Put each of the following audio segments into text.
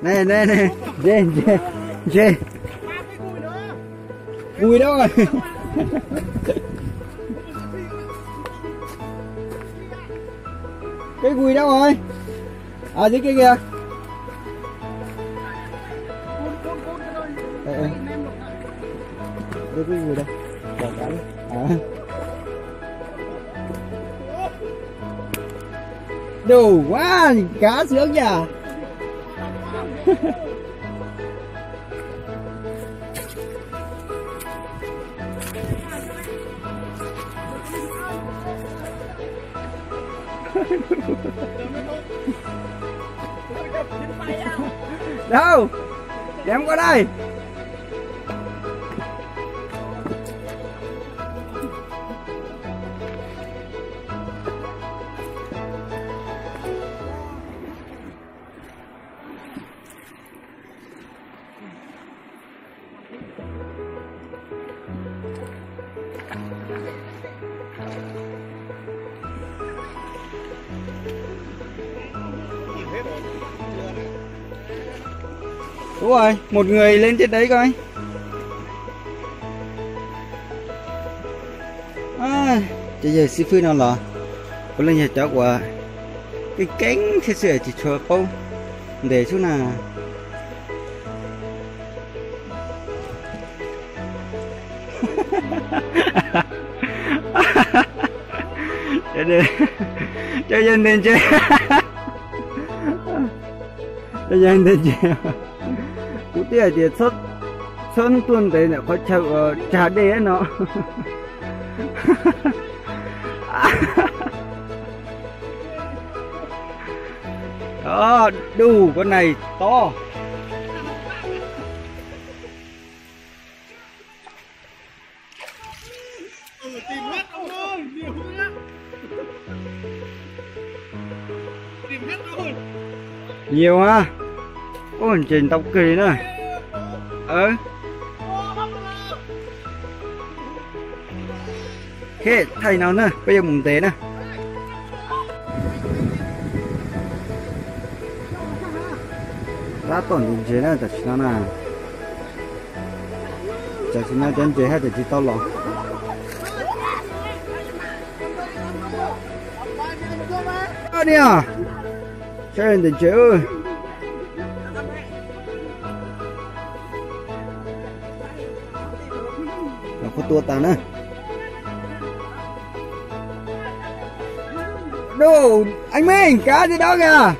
Này này này, dê. Gùi đâu rồi? Cái gùi đâu rồi? À dưới kia kìa. Đây cái gùi đây. Bỏ cả đi. À. Đủ quá, cá sướng nhỉ. Đâu? Đem qua đây. Đúng rồi, một người lên trên đấy coi. À, bây giờ sư phụ nó là có lên nhà cháu của cái cánh thế sửa chỉ cho không để chỗ nào cho dân lên chơi cho dân lên chơi cú tia thì xuất xuân tuần đấy là có chợ trà đế nó đó đủ con này to. Tìm hết ông ơi, nhiều quá. Tìm hết rồi. Nhiều ha. Ôi trên tóc kỳ nữa. Thế thầy nào nữa, bây giờ mùng tế nè. Lá tổn định chế nè, thật chứ nè. Chả chứ nè, chân chế hay thật chứ tao lòng. Đi à? Chơi định chế ơi. Nó có tua tao nữa. Đồ, anh Minh, cá gì đó kìa.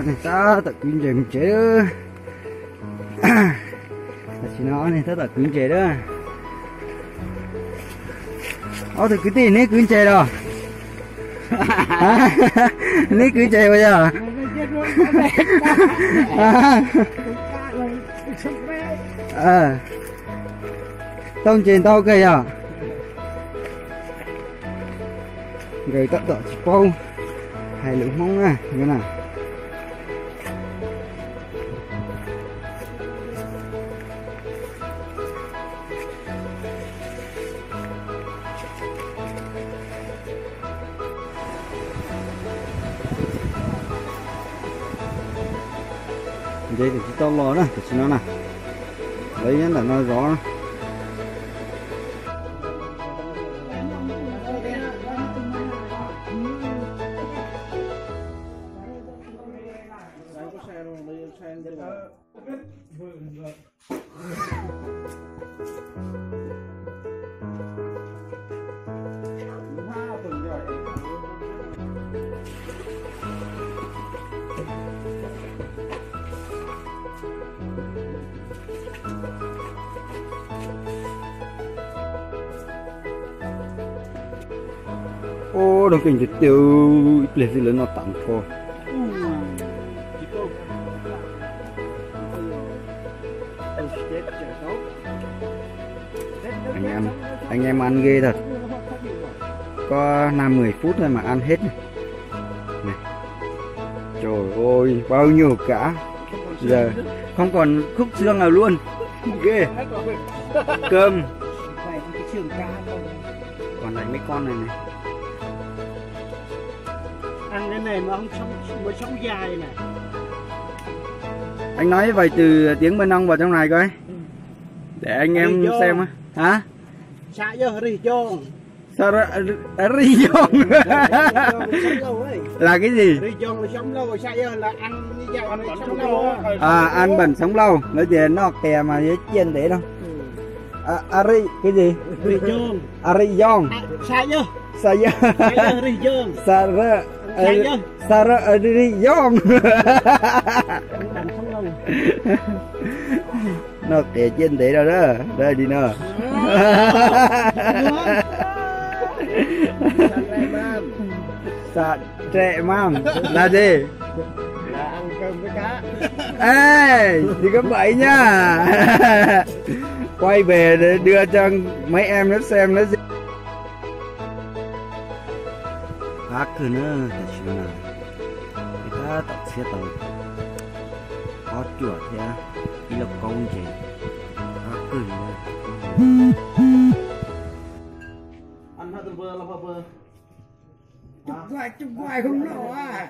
Này ta tập quyến chế mình chế đó. Ta chỉ nói này ta tập quyến chế đó. Ô thì cứ tìm nấy quyến chế đó. Nấy quyến chế bây giờ. Tông trên tao kìa à. Người tập tỏ chỉ bao. Hai lượng mong à, như nào. Đây thì tao lo đó, thì nó nè, lấy là nó rõ. Ô, đồng kinh tiêu lệ gì lớn nó tặng thôi. Anh em ăn ghê thật. Có 5-10 phút thôi mà ăn hết này. Trời ơi, bao nhiêu cá. Giờ không còn khúc xương nào luôn. Ghê. Cơm. Vậy cái trường ca không? Còn lại mấy con này này. Ăn cái này mà ông mới sống dài này. Anh nói vài từ tiếng bên ông vào trong này coi. Để anh em Ri vô. xem á. Hả? Xã vô Ri Chôn. Sao đó? Ri Dông. Sống lâu ấy. Là cái gì? Ri Chôn là sống lâu, xã vô là ăn như vậy là sống lâu á. À, ăn bẩn sống lâu. Nói về nó kè mà với chiên để đâu. Ari cái gì? Ri Chôn. Ari Dông. Xã vô. Saya. Xã vô Ri Chôn. Sarah. Saya. Sarah Ri Dông. Ăn sống lâu. Nó kè chiên để đâu đó. Đây đi nó. Sa trẻ mam là gì? Là ăn cơm với cá. Ê, thì có bậy nha. Quay về để đưa cho mấy em nó xem nó gì. Các cứ nữa tại sao nào? Người ta tập xe tàu có chuột thế á, đi lộc công gì? Các cứ nữa. Ăn hết từ vừa là vừa. Chụp quay không nổi à.